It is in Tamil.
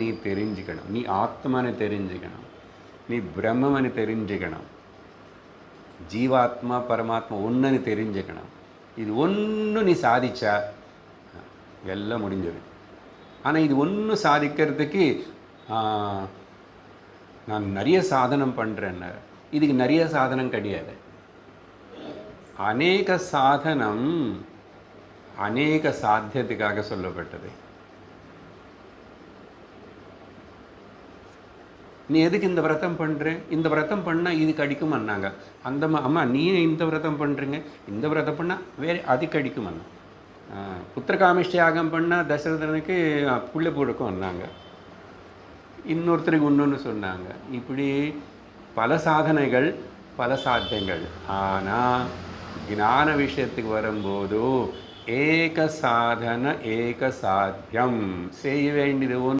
நீ தெரிஞ்சுக்கணும், நீ ஆத்மான்னு தெரிஞ்சுக்கணும், நீ பிரம்மன்னு தெரிஞ்சுக்கணும், ஜீவாத்மா பரமாத்மா ஒன்றுன்னு தெரிஞ்சுக்கணும். இது ஒன்று நீ சாதிச்சா எல்லாம் முடிஞ்சிடும். ஆனால் இது ஒன்று சாதிக்கிறதுக்கு நான் நிறைய சாதனம் பண்ணுறேன்னு, இதுக்கு நிறைய சாதனம் கிடையாது. அநேக சாதனம் அநேக சாத்தியத்துக்காக சொல்லப்பட்டது. நீ எதுக்கு இந்த விரதம் பண்ணுற, இந்த விரதம் பண்ணால் இது கடிக்குமன்னாங்க. அந்த அம்மா நீ இந்த விரதம் பண்ணுறீங்க, இந்த விரதம் பண்ணால் வேறு அது கடிக்குமன்னா. புத்திரகாமிஷ்டி யாகம் பண்ணால் தசரதனுக்கு புள்ள பிறக்கும் வந்தாங்க, இன்னொருத்தருக்கு ஒன்றுன்னு சொன்னாங்க. இப்படி பல சாதனைகள், பல சாத்தியங்கள். ஆனால் ஞான விஷயத்துக்கு வரும்போது ஏக சாதன ஏக சாத்தியம் செய்ய வேண்டியது